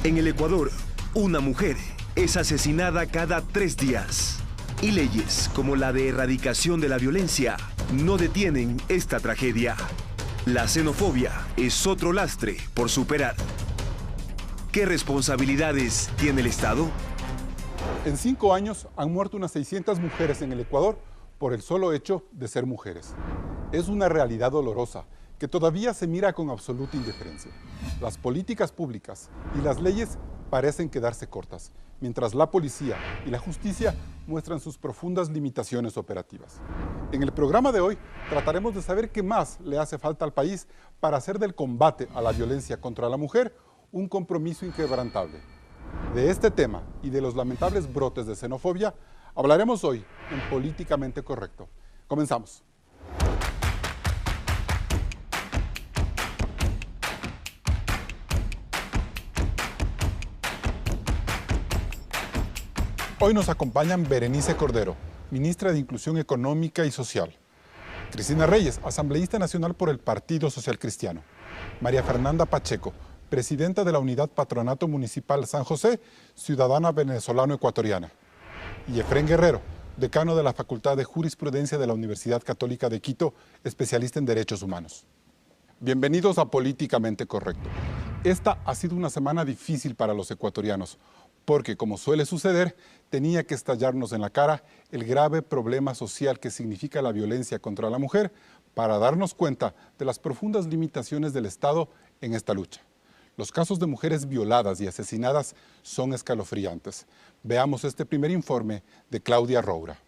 En el Ecuador, una mujer es asesinada cada 3 días. Y leyes como la de erradicación de la violencia no detienen esta tragedia. La xenofobia es otro lastre por superar. ¿Qué responsabilidades tiene el Estado? En 5 años han muerto unas 600 mujeres en el Ecuador por el solo hecho de ser mujeres. Es una realidad dolorosa que todavía se mira con absoluta indiferencia. Las políticas públicas y las leyes parecen quedarse cortas, mientras la policía y la justicia muestran sus profundas limitaciones operativas. En el programa de hoy trataremos de saber qué más le hace falta al país para hacer del combate a la violencia contra la mujer un compromiso inquebrantable. De este tema y de los lamentables brotes de xenofobia hablaremos hoy en Políticamente Correcto. Comenzamos. Hoy nos acompañan Berenice Cordero, ministra de Inclusión Económica y Social; Cristina Reyes, asambleísta nacional por el Partido Social Cristiano; María Fernanda Pacheco, presidenta de la Unidad Patronato Municipal San José, ciudadana venezolano-ecuatoriana; y Efrén Guerrero, decano de la Facultad de Jurisprudencia de la Universidad Católica de Quito, especialista en Derechos Humanos. Bienvenidos a Políticamente Correcto. Esta ha sido una semana difícil para los ecuatorianos, porque, como suele suceder, tenía que estallarnos en la cara el grave problema social que significa la violencia contra la mujer para darnos cuenta de las profundas limitaciones del Estado en esta lucha. Los casos de mujeres violadas y asesinadas son escalofriantes. Veamos este primer informe de Claudia Roura.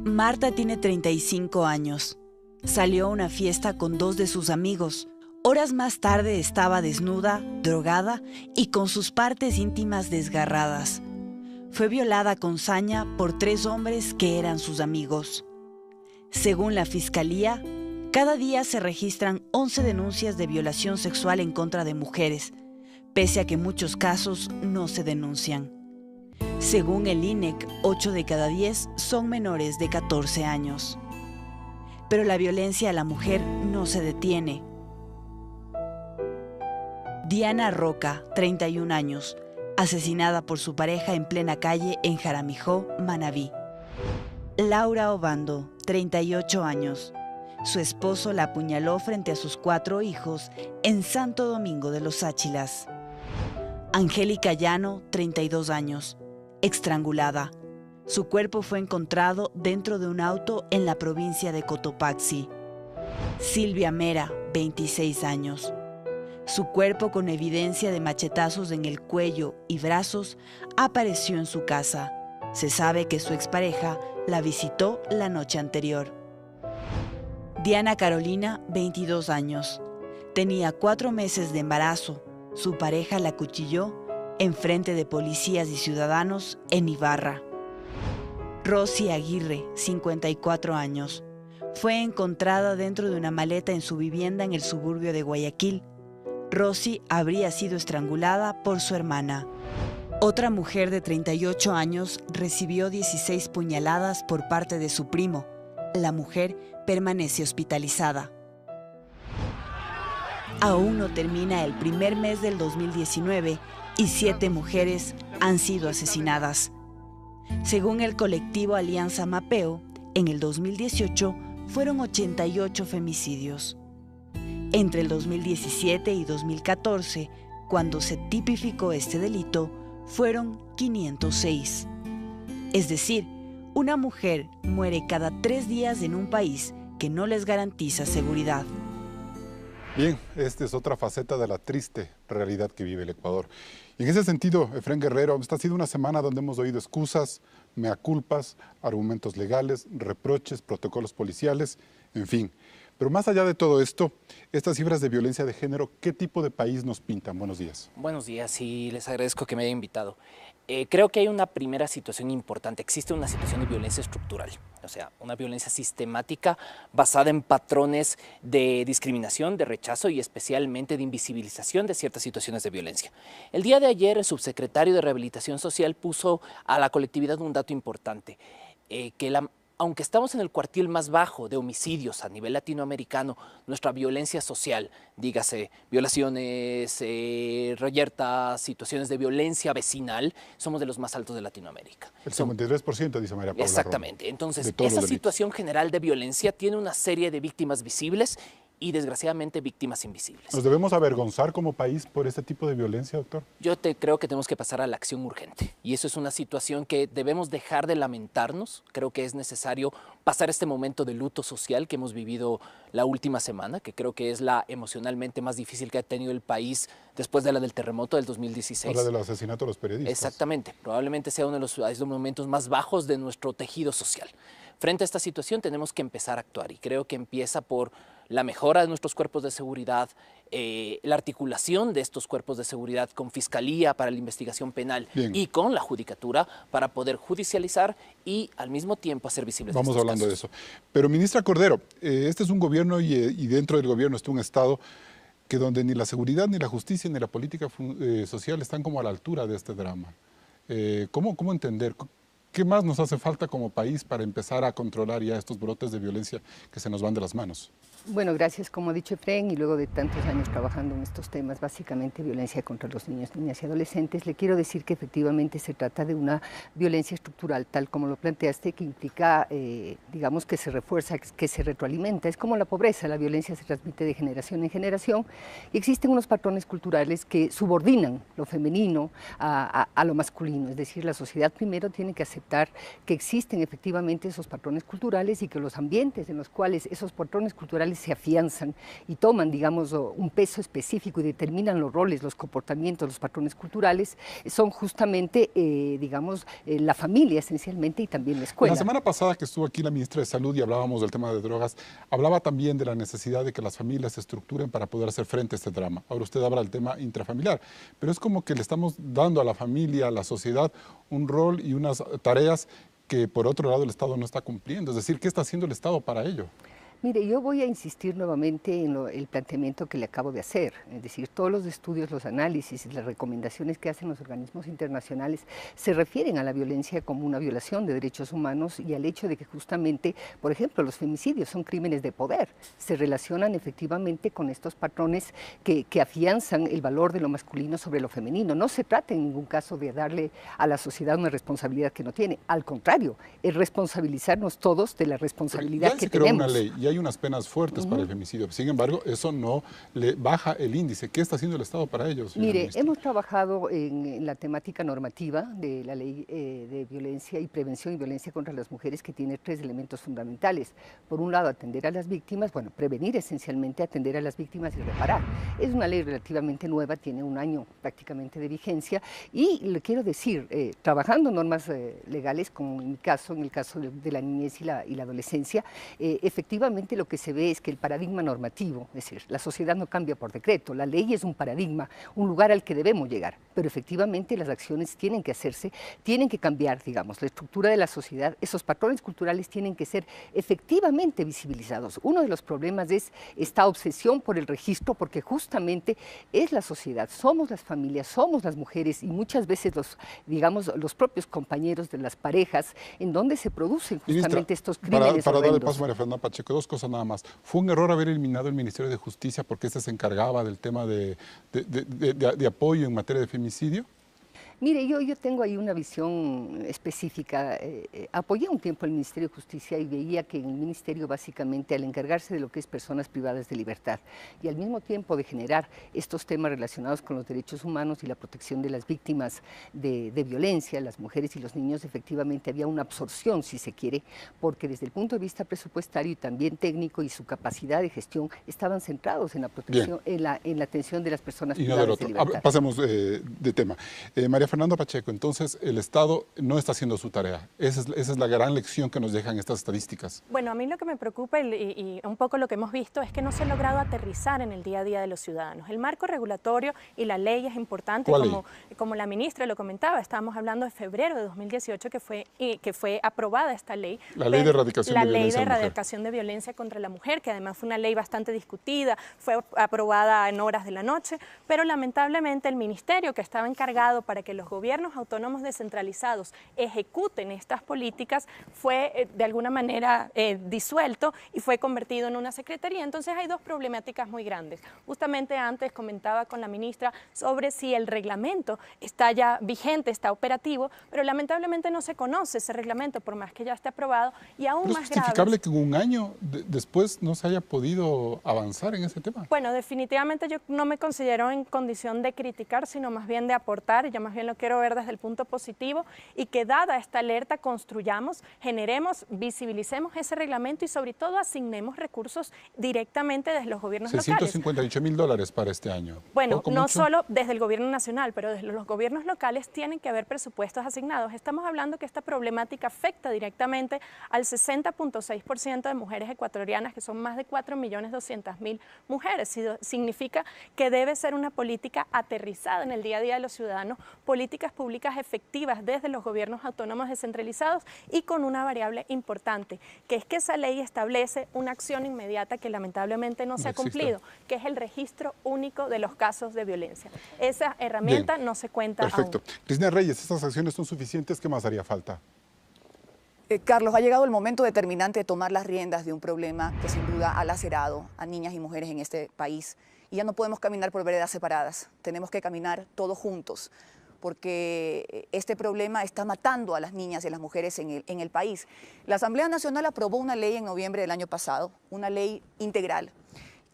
Marta tiene 35 años. Salió a una fiesta con 2 de sus amigos. Horas más tarde estaba desnuda, drogada y con sus partes íntimas desgarradas. Fue violada con saña por 3 hombres que eran sus amigos. Según la Fiscalía, cada día se registran 11 denuncias de violación sexual en contra de mujeres, pese a que muchos casos no se denuncian. Según el INEC, 8 de cada 10 son menores de 14 años. Pero la violencia a la mujer no se detiene. Diana Roca, 31 años, asesinada por su pareja en plena calle en Jaramijó, Manabí. Laura Obando, 38 años. Su esposo la apuñaló frente a sus 4 hijos en Santo Domingo de los Áchilas. Angélica Llano, 32 años, estrangulada. Su cuerpo fue encontrado dentro de un auto en la provincia de Cotopaxi. Silvia Mera, 26 años. Su cuerpo, con evidencia de machetazos en el cuello y brazos, apareció en su casa. Se sabe que su expareja la visitó la noche anterior. Diana Carolina, 22 años. Tenía 4 meses de embarazo. Su pareja la acuchilló en frente de policías y ciudadanos en Ibarra. Rosy Aguirre, 54 años. Fue encontrada dentro de una maleta en su vivienda en el suburbio de Guayaquil. Rosy habría sido estrangulada por su hermana. Otra mujer de 38 años recibió 16 puñaladas por parte de su primo. La mujer permanece hospitalizada. Aún no termina el primer mes del 2019 y 7 mujeres han sido asesinadas. Según el colectivo Alianza Mapeo, en el 2018 fueron 88 femicidios. Entre el 2017 y 2014, cuando se tipificó este delito, fueron 506. Es decir, una mujer muere cada 3 días en un país que no les garantiza seguridad. Bien, esta es otra faceta de la triste realidad que vive el Ecuador. Y en ese sentido, Efrén Guerrero, esta ha sido una semana donde hemos oído excusas, mea culpas, argumentos legales, reproches, protocolos policiales, en fin. Pero más allá de todo esto, estas cifras de violencia de género, ¿qué tipo de país nos pintan? Buenos días. Buenos días y les agradezco que me hayan invitado. Creo que hay una primera situación importante. Existe una situación de violencia estructural, o sea, una violencia sistemática basada en patrones de discriminación, de rechazo y especialmente de invisibilización de ciertas situaciones de violencia. El día de ayer, el subsecretario de Rehabilitación Social puso a la colectividad un dato importante, que aunque estamos en el cuartil más bajo de homicidios a nivel latinoamericano, nuestra violencia social, dígase violaciones, reyertas, situaciones de violencia vecinal, somos de los más altos de Latinoamérica. El 53% dice María Paula Exactamente. Romo, Entonces, esa situación general de violencia tiene una serie de víctimas visibles y desgraciadamente víctimas invisibles. ¿Nos debemos avergonzar como país por este tipo de violencia, doctor? Yo creo que tenemos que pasar a la acción urgente y eso es una situación que debemos dejar de lamentarnos. Creo que es necesario pasar este momento de luto social que hemos vivido la última semana, que creo que es la emocionalmente más difícil que ha tenido el país después de la del terremoto del 2016. Habla del asesinato de los periodistas. Exactamente, probablemente sea uno de los momentos más bajos de nuestro tejido social. Frente a esta situación tenemos que empezar a actuar y creo que empieza por la mejora de nuestros cuerpos de seguridad, la articulación de estos cuerpos de seguridad con Fiscalía para la investigación penal y con la Judicatura para poder judicializar y al mismo tiempo hacer visibles Vamos hablando de eso. Pero ministra Cordero, este es un gobierno y dentro del gobierno está un Estado que donde ni la seguridad, ni la justicia, ni la política social están como a la altura de este drama. ¿Cómo entender? ¿Qué más nos hace falta como país para empezar a controlar ya estos brotes de violencia que se nos van de las manos? Bueno, gracias, como ha dicho Efraín, y luego de tantos años trabajando en estos temas, básicamente violencia contra los niños, niñas y adolescentes, le quiero decir que efectivamente se trata de una violencia estructural, tal como lo planteaste, que implica, digamos, que se refuerza, que se retroalimenta. Es como la pobreza, la violencia se transmite de generación en generación, y existen unos patrones culturales que subordinan lo femenino a lo masculino, es decir, la sociedad primero tiene que aceptar que existen efectivamente esos patrones culturales y que los ambientes en los cuales esos patrones culturales se afianzan y toman, digamos, un peso específico y determinan los roles, los comportamientos, los patrones culturales, son justamente, digamos, la familia esencialmente y también la escuela. La semana pasada que estuvo aquí la ministra de Salud y hablábamos del tema de drogas, hablaba también de la necesidad de que las familias se estructuren para poder hacer frente a este drama. Ahora usted habla del tema intrafamiliar, pero es como que le estamos dando a la familia, a la sociedad, un rol y unas tareas que por otro lado el Estado no está cumpliendo. Es decir, ¿qué está haciendo el Estado para ello? Mire, yo voy a insistir nuevamente en el planteamiento que le acabo de hacer, es decir, todos los estudios, los análisis y las recomendaciones que hacen los organismos internacionales se refieren a la violencia como una violación de derechos humanos y al hecho de que justamente, por ejemplo, los femicidios son crímenes de poder, se relacionan efectivamente con estos patrones que afianzan el valor de lo masculino sobre lo femenino. No se trata en ningún caso de darle a la sociedad una responsabilidad que no tiene, al contrario, es responsabilizarnos todos de la responsabilidad que tenemos. Una ley. Hay unas penas fuertes para el femicidio. Sin embargo, eso no le baja el índice. ¿Qué está haciendo el Estado para ello, señora Mire, ministra? hemos trabajado en la temática normativa de la ley de violencia y prevención y violencia contra las mujeres, que tiene 3 elementos fundamentales. Por un lado, atender a las víctimas, bueno, prevenir esencialmente, atender a las víctimas y reparar. Es una ley relativamente nueva, tiene un año prácticamente de vigencia y le quiero decir, trabajando normas legales, como en mi caso, en el caso de la niñez y la adolescencia, efectivamente lo que se ve es que el paradigma normativo, es decir, la sociedad no cambia por decreto, la ley es un paradigma, un lugar al que debemos llegar, pero efectivamente las acciones tienen que hacerse, tienen que cambiar, digamos, la estructura de la sociedad, esos patrones culturales tienen que ser efectivamente visibilizados. Uno de los problemas es esta obsesión por el registro, porque justamente es la sociedad, somos las familias, somos las mujeres y muchas veces los propios compañeros de las parejas en donde se producen justamente Ministra, estos crímenes para darle horrendos. paso a María Fernanda Pacheco, dos cosas nada más. ¿Fue un error haber eliminado el Ministerio de Justicia porque este se encargaba del tema de apoyo en materia de femicidio? Mire, yo tengo ahí una visión específica. Apoyé un tiempo el Ministerio de Justicia y veía que en el Ministerio básicamente al encargarse de lo que es personas privadas de libertad y al mismo tiempo de generar estos temas relacionados con los derechos humanos y la protección de las víctimas de violencia, las mujeres y los niños, efectivamente había una absorción, si se quiere, porque desde el punto de vista presupuestario y también técnico y su capacidad de gestión estaban centrados en la protección, en la atención de las personas privadas de libertad. Pasemos de tema. María Fernanda Pacheco, entonces el Estado no está haciendo su tarea. Esa es la gran lección que nos dejan estas estadísticas. Bueno, a mí lo que me preocupa y un poco lo que hemos visto es que no se ha logrado aterrizar en el día a día de los ciudadanos. El marco regulatorio y la ley es importante, como la ministra lo comentaba, estábamos hablando de febrero de 2018 que fue aprobada esta ley. La ley de erradicación de violencia contra la mujer, que además fue una ley bastante discutida, fue aprobada en horas de la noche, pero lamentablemente el ministerio que estaba encargado para que los gobiernos autónomos descentralizados ejecuten estas políticas fue de alguna manera disuelto y fue convertido en una secretaría. Entonces hay dos problemáticas muy grandes. Justamente antes comentaba con la ministra sobre si el reglamento está ya vigente, está operativo, pero lamentablemente no se conoce ese reglamento por más que ya esté aprobado y aún ¿Pero más es justificable que un año después no se haya podido avanzar en ese tema? Bueno, definitivamente yo no me considero en condición de criticar, sino más bien de aportar. Yo más bien lo quiero ver desde el punto positivo y que dada esta alerta construyamos, generemos, visibilicemos ese reglamento y sobre todo asignemos recursos directamente desde los gobiernos locales. $658.000 para este año. Bueno, no mucho. solo desde el gobierno nacional, pero desde los gobiernos locales tienen que haber presupuestos asignados. Estamos hablando que esta problemática afecta directamente al 60.6% de mujeres ecuatorianas, que son más de 4.200.000 mujeres. Significa que debe ser una política aterrizada en el día a día de los ciudadanos, políticas públicas efectivas desde los gobiernos autónomos descentralizados y con una variable importante, que es que esa ley establece una acción inmediata que lamentablemente no se ha cumplido, que es el registro único de los casos de violencia. Esa herramienta no se cuenta perfecto. aún. Cristina Reyes, ¿estas acciones son suficientes? ¿Qué más haría falta? Carlos, ha llegado el momento determinante de tomar las riendas de un problema que sin duda ha lacerado a niñas y mujeres en este país. Y ya no podemos caminar por veredas separadas, tenemos que caminar todos juntos, porque este problema está matando a las niñas y a las mujeres en el país. La Asamblea Nacional aprobó una ley en noviembre del año pasado, una ley integral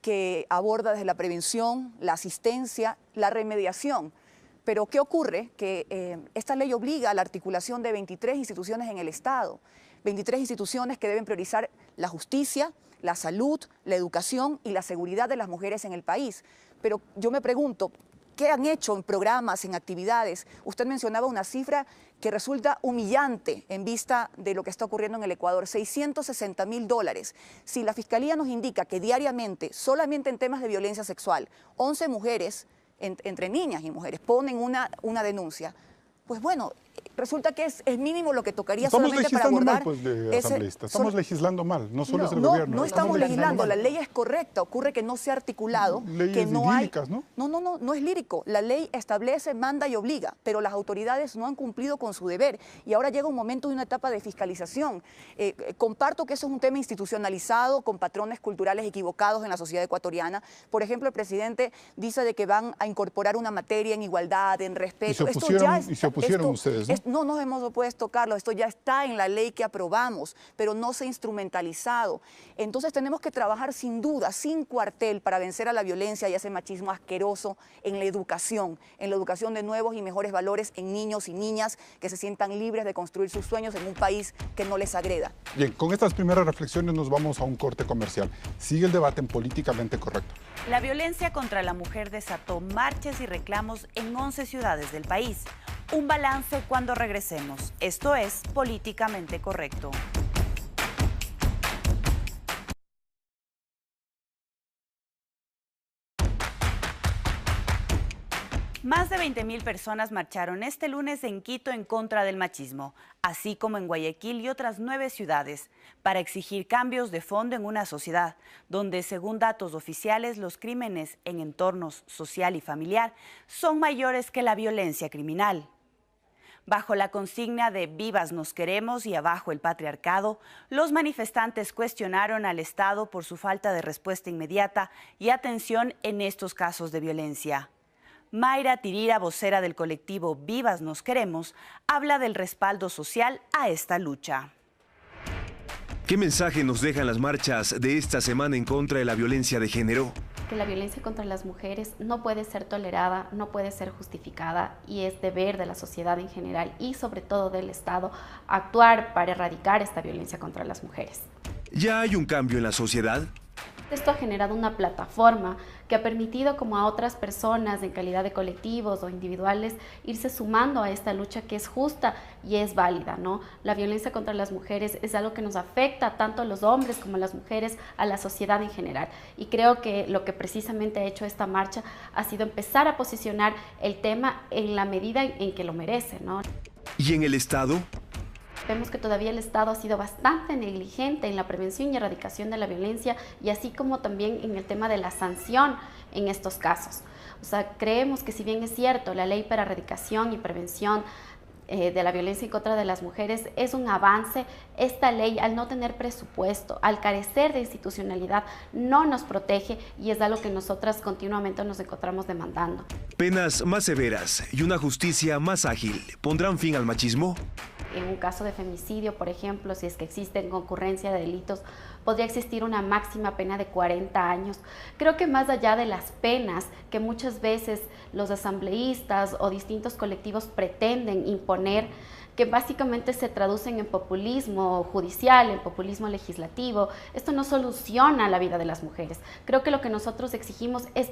que aborda desde la prevención, la asistencia, la remediación. Pero ¿qué ocurre? Que esta ley obliga a la articulación de 23 instituciones en el Estado, 23 instituciones que deben priorizar la justicia, la salud, la educación y la seguridad de las mujeres en el país. Pero yo me pregunto, ¿qué han hecho en programas, en actividades? Usted mencionaba una cifra que resulta humillante en vista de lo que está ocurriendo en el Ecuador, $660.000. Si la Fiscalía nos indica que diariamente, solamente en temas de violencia sexual, 11 mujeres, entre niñas y mujeres, ponen una denuncia, pues bueno, resulta que es mínimo lo que tocaría solamente para abordar. Estamos legislando mal, no solo es el no, gobierno. No estamos legislando, la ley es correcta, ocurre que no se ha articulado, que no hay... ¿no? No es lírico, la ley establece, manda y obliga, pero las autoridades no han cumplido con su deber y ahora llega un momento de una etapa de fiscalización. Comparto que eso es un tema institucionalizado, con patrones culturales equivocados en la sociedad ecuatoriana. Por ejemplo, el presidente dice de que van a incorporar una materia en igualdad, en respeto. Y se opusieron ustedes, ¿no? No nos hemos opuesto, Carlos, esto ya está en la ley que aprobamos, pero no se ha instrumentalizado. Entonces tenemos que trabajar sin duda, sin cuartel, para vencer a la violencia y a ese machismo asqueroso en la educación de nuevos y mejores valores en niños y niñas que se sientan libres de construir sus sueños en un país que no les agreda. Bien, con estas primeras reflexiones nos vamos a un corte comercial. Sigue el debate en Políticamente Correcto. La violencia contra la mujer desató marchas y reclamos en 11 ciudades del país. Un balance cuando regresemos. Esto es Políticamente Correcto. Más de 20.000 personas marcharon este lunes en Quito en contra del machismo, así como en Guayaquil y otras 9 ciudades, para exigir cambios de fondo en una sociedad donde, según datos oficiales, los crímenes en entornos social y familiar son mayores que la violencia criminal. Bajo la consigna de Vivas nos queremos y abajo el patriarcado, los manifestantes cuestionaron al Estado por su falta de respuesta inmediata y atención en estos casos de violencia. Mayra Tirira, vocera del colectivo Vivas nos queremos, habla del respaldo social a esta lucha. ¿Qué mensaje nos dejan las marchas de esta semana en contra de la violencia de género? Que la violencia contra las mujeres no puede ser tolerada, no puede ser justificada y es deber de la sociedad en general y sobre todo del Estado actuar para erradicar esta violencia contra las mujeres. ¿Ya hay un cambio en la sociedad? Esto ha generado una plataforma que ha permitido como a otras personas en calidad de colectivos o individuales irse sumando a esta lucha que es justa y es válida, ¿no? La violencia contra las mujeres es algo que nos afecta tanto a los hombres como a las mujeres, a la sociedad en general. Y creo que lo que precisamente ha hecho esta marcha ha sido empezar a posicionar el tema en la medida en que lo merece, ¿no? ¿Y en el Estado? Vemos que todavía el Estado ha sido bastante negligente en la prevención y erradicación de la violencia y así como también en el tema de la sanción en estos casos. O sea, creemos que si bien es cierto, la ley para erradicación y prevención de la violencia en contra de las mujeres es un avance, esta ley, al no tener presupuesto, al carecer de institucionalidad, no nos protege y es algo que nosotras continuamente nos encontramos demandando. Penas más severas y una justicia más ágil pondrán fin al machismo. En un caso de femicidio, por ejemplo, si es que existe concurrencia de delitos, podría existir una máxima pena de 40 años. Creo que más allá de las penas que muchas veces los asambleístas o distintos colectivos pretenden imponer, que básicamente se traducen en populismo judicial, en populismo legislativo, esto no soluciona la vida de las mujeres. Creo que lo que nosotros exigimos es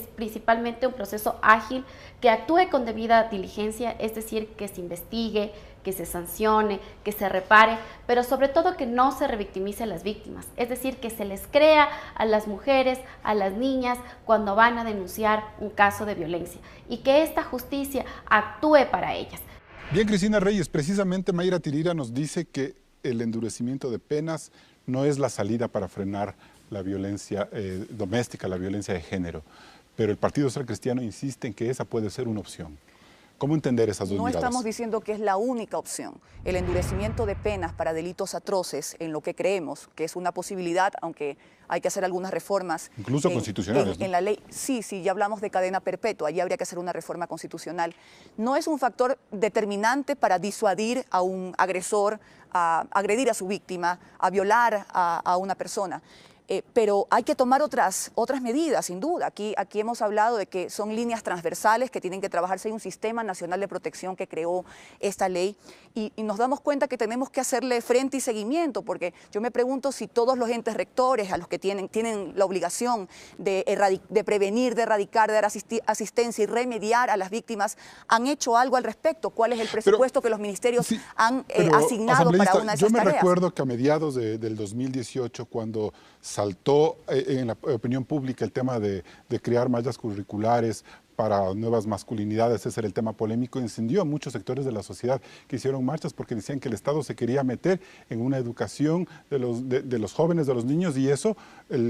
principalmente un proceso ágil que actúe con debida diligencia, es decir, que se investigue, que se sancione, que se repare, pero sobre todo que no se revictimice a las víctimas, es decir, que se les crea a las mujeres, a las niñas, cuando van a denunciar un caso de violencia y que esta justicia actúe para ellas. Bien, Cristina Reyes, precisamente Mayra Tirira nos dice que el endurecimiento de penas no es la salida para frenar la violencia doméstica, la violencia de género, pero el Partido Social Cristiano insiste en que esa puede ser una opción. ¿Cómo entender esas dos miradas? No estamos diciendo que es la única opción. El endurecimiento de penas para delitos atroces, en lo que creemos que es una posibilidad, aunque hay que hacer algunas reformas. Incluso constitucionales, ¿no? En la ley, sí, ya hablamos de cadena perpetua, allí habría que hacer una reforma constitucional. No es un factor determinante para disuadir a un agresor, a agredir a su víctima, a violar a una persona. Pero hay que tomar otras medidas, sin duda. Aquí hemos hablado de que son líneas transversales que tienen que trabajarse. Hay un sistema nacional de protección que creó esta ley y nos damos cuenta que tenemos que hacerle frente y seguimiento, porque yo me pregunto si todos los entes rectores a los que tienen la obligación de prevenir, de erradicar, de dar asistencia y remediar a las víctimas, han hecho algo al respecto. ¿Cuál es el presupuesto que los ministerios han asignado para una de esas tareas? Yo me recuerdo que a mediados del 2018, cuando saltó en la opinión pública el tema de crear mallas curriculares para nuevas masculinidades, ese era el tema polémico, incendió a muchos sectores de la sociedad que hicieron marchas porque decían que el Estado se quería meter en una educación de los jóvenes, de los niños, y eso,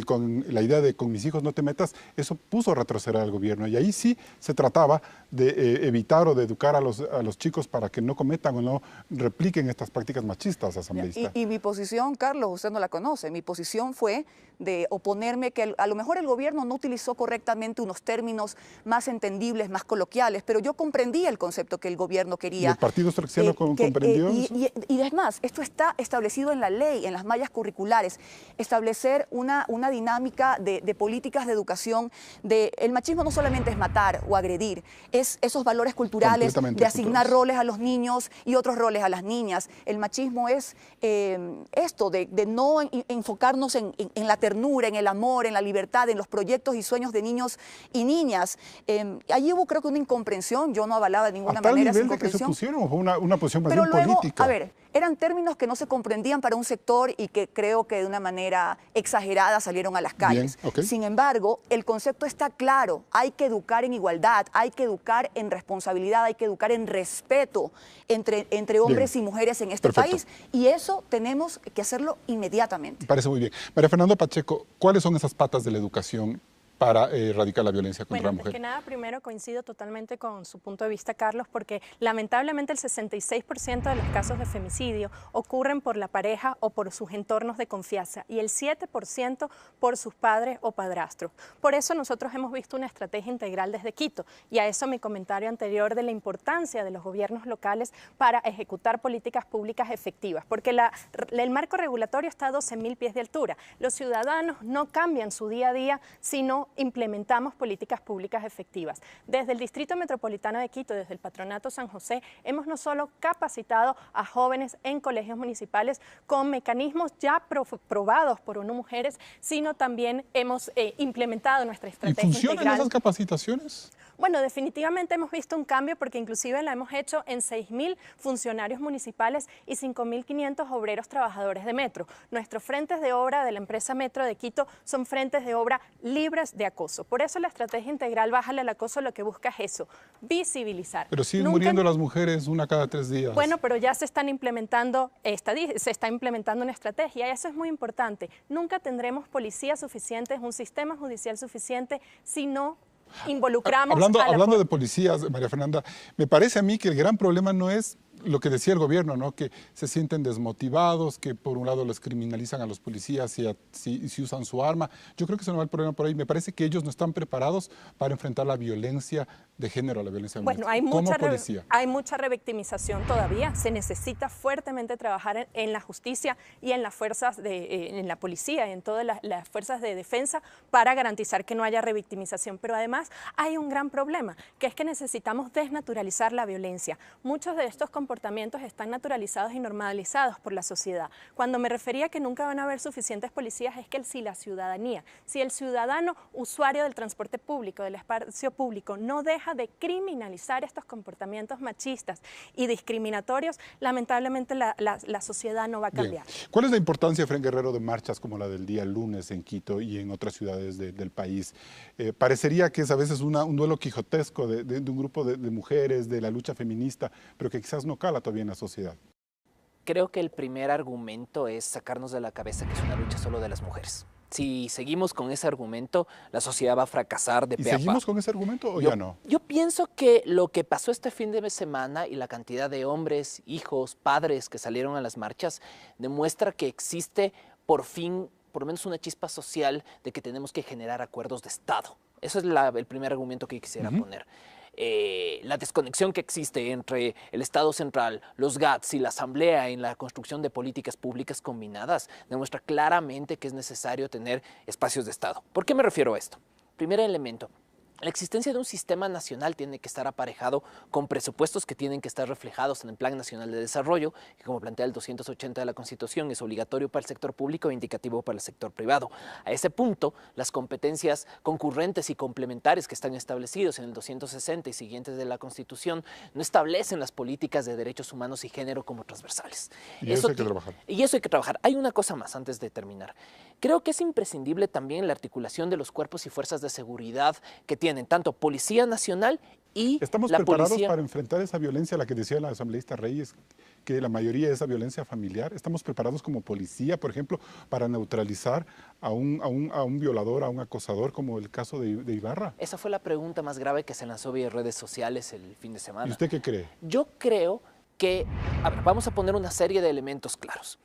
con la idea de con mis hijos no te metas, eso puso a retroceder al gobierno. Y ahí sí se trataba de evitar o de educar a los chicos para que no cometan o no repliquen estas prácticas machistas, asambleísta. Y mi posición, Carlos, usted no la conoce, mi posición fue de oponerme que a lo mejor el gobierno no utilizó correctamente unos términos más entendibles, más coloquiales, pero yo comprendí el concepto que el gobierno quería. ¿Y el Partido Social Cristiano comprendió eso? Y es más, esto está establecido en la ley, en las mallas curriculares, establecer una dinámica de políticas de educación. El machismo no solamente es matar o agredir, es esos valores culturales de asignar roles a los niños y otros roles a las niñas. El machismo es esto de no enfocarnos en la ternura, en el amor, en la libertad, en los proyectos y sueños de niños y niñas. Allí hubo, creo que, una incomprensión. Yo no avalaba de ninguna manera esa incomprensión. ¿A tal nivel de que se pusieron o fue una posición más pero bien luego, política? A ver, eran términos que no se comprendían para un sector y que creo que de una manera exagerada salieron a las calles. Bien, okay. Sin embargo, el concepto está claro. Hay que educar en igualdad, hay que educar en responsabilidad, hay que educar en respeto entre hombres y mujeres en este país. Y eso tenemos que hacerlo inmediatamente. Me parece muy bien. María Fernanda Pacheco, ¿cuáles son esas patas de la educación para erradicar la violencia contra la mujer? Antes que nada, primero coincido totalmente con su punto de vista, Carlos, porque lamentablemente el 66% de los casos de femicidio ocurren por la pareja o por sus entornos de confianza y el 7% por sus padres o padrastros. Por eso nosotros hemos visto una estrategia integral desde Quito y a eso mi comentario anterior de la importancia de los gobiernos locales para ejecutar políticas públicas efectivas, porque el marco regulatorio está a 12.000 pies de altura. Los ciudadanos no cambian su día a día, sino implementamos políticas públicas efectivas. Desde el Distrito Metropolitano de Quito, desde el Patronato San José, hemos no solo capacitado a jóvenes en colegios municipales con mecanismos ya probados por ONU Mujeres, sino también hemos implementado nuestra estrategia integral. ¿Y funcionan esas capacitaciones? Bueno, definitivamente hemos visto un cambio porque inclusive la hemos hecho en 6.000 funcionarios municipales y 5.500 obreros trabajadores de Metro. Nuestros frentes de obra de la empresa Metro de Quito son frentes de obra libres de acoso. Por eso la estrategia integral Bájale al acoso lo que busca es eso, visibilizar. Pero siguen muriendo las mujeres una cada 3 días. Bueno, pero ya se está implementando una estrategia y eso es muy importante. Nunca tendremos policías suficientes, un sistema judicial suficiente si no involucramos Hablando de policías, María Fernanda, me parece a mí que el gran problema no es lo que decía el gobierno, ¿no? Que se sienten desmotivados, que por un lado les criminalizan a los policías si usan su arma. Yo creo que ese no va el problema por ahí. Me parece que ellos no están preparados para enfrentar la violencia de género, la violencia doméstica. Bueno, hay mucha revictimización todavía. Se necesita fuertemente trabajar en la justicia y en las fuerzas en la policía, en todas las fuerzas de defensa para garantizar que no haya revictimización. Pero además hay un gran problema, que es que necesitamos desnaturalizar la violencia. Muchos de estos comportamientos están naturalizados y normalizados por la sociedad. Cuando me refería a que nunca van a haber suficientes policías es que si la ciudadanía, si el ciudadano usuario del transporte público, del espacio público, no deja de criminalizar estos comportamientos machistas y discriminatorios, lamentablemente la sociedad no va a cambiar. Bien. ¿Cuál es la importancia, Efraín Guerrero, de marchas como la del día lunes en Quito y en otras ciudades del país? Parecería que es a veces un duelo quijotesco de un grupo de mujeres, de la lucha feminista, pero que quizás no cala todavía en la sociedad. Creo que el primer argumento es sacarnos de la cabeza que es una lucha solo de las mujeres. Si seguimos con ese argumento, la sociedad va a fracasar de pe a pa. ¿Y seguimos con ese argumento o ya no? Yo pienso que lo que pasó este fin de semana y la cantidad de hombres, hijos, padres que salieron a las marchas demuestra que existe por fin, por lo menos una chispa social de que tenemos que generar acuerdos de Estado. Ese es el primer argumento que quisiera poner. La desconexión que existe entre el Estado central, los GATS y la Asamblea en la construcción de políticas públicas combinadas demuestra claramente que es necesario tener espacios de Estado. ¿Por qué me refiero a esto? Primer elemento. La existencia de un sistema nacional tiene que estar aparejado con presupuestos que tienen que estar reflejados en el Plan Nacional de Desarrollo, que como plantea el 280 de la Constitución es obligatorio para el sector público e indicativo para el sector privado. A ese punto, las competencias concurrentes y complementarias que están establecidos en el 260 y siguientes de la Constitución no establecen las políticas de derechos humanos y género como transversales. Y eso hay que trabajar. Y eso hay que trabajar. Hay una cosa más antes de terminar. Creo que es imprescindible también la articulación de los cuerpos y fuerzas de seguridad que tienen tanto Policía Nacional y ¿Estamos la preparados policía para enfrentar esa violencia a la que decía la asambleísta Reyes, que la mayoría es esa violencia familiar? ¿Estamos preparados como policía, por ejemplo, para neutralizar a un violador, a un acosador, como el caso de Ibarra? Esa fue la pregunta más grave que se lanzó vía redes sociales el fin de semana. ¿Y usted qué cree? Yo creo que, a ver, vamos a poner una serie de elementos claros.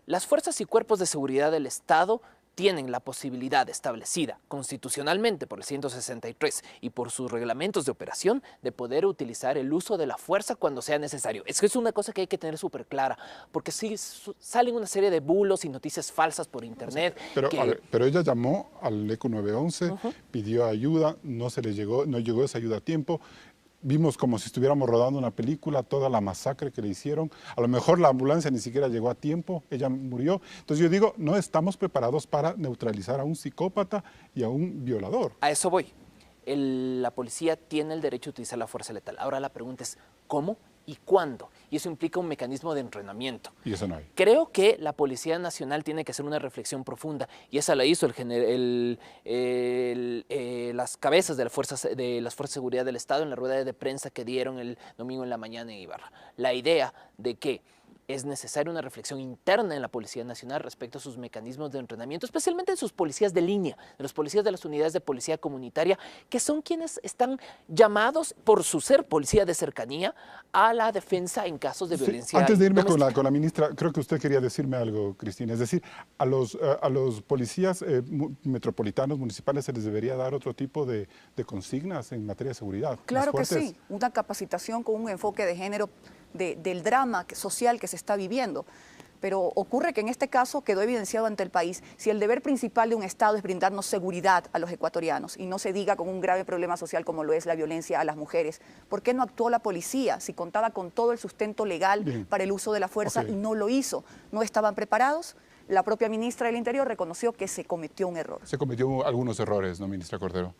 Las fuerzas y cuerpos de seguridad del Estado tienen la posibilidad establecida constitucionalmente por el 163 y por sus reglamentos de operación de poder utilizar el uso de la fuerza cuando sea necesario. Es que es una cosa que hay que tener súper clara, porque sí salen una serie de bulos y noticias falsas por internet. Pero ella llamó al ECO 911, pidió ayuda, no llegó esa ayuda a tiempo. Vimos como si estuviéramos rodando una película, toda la masacre que le hicieron. A lo mejor la ambulancia ni siquiera llegó a tiempo, ella murió. Entonces yo digo, no estamos preparados para neutralizar a un psicópata y a un violador. A eso voy. La policía tiene el derecho a utilizar la fuerza letal. Ahora la pregunta es, ¿cómo y cuándo? Y eso implica un mecanismo de entrenamiento. Y eso no hay. Creo que la Policía Nacional tiene que hacer una reflexión profunda, y esa la hizo las cabezas de las fuerzas de seguridad del Estado en la rueda de prensa que dieron el domingo en la mañana en Ibarra. La idea de que es necesaria una reflexión interna en la Policía Nacional respecto a sus mecanismos de entrenamiento, especialmente en sus policías de línea, de los policías de las unidades de policía comunitaria, que son quienes están llamados, por su ser policía de cercanía, a la defensa en casos de violencia. Antes de irme con la ministra, creo que usted quería decirme algo, Cristina. Es decir, a los policías metropolitanos, municipales, se les debería dar otro tipo de consignas en materia de seguridad. Claro que sí, una capacitación con un enfoque de género, del drama social que se está viviendo. Pero ocurre que en este caso quedó evidenciado ante el país, si el deber principal de un Estado es brindarnos seguridad a los ecuatorianos, y no se diga con un grave problema social como lo es la violencia a las mujeres, ¿por qué no actuó la policía si contaba con todo el sustento legal para el uso de la fuerza y no lo hizo? ¿No estaban preparados? La propia ministra del Interior reconoció que se cometió un error. Se cometió algunos errores, ¿no, ministra Cordero?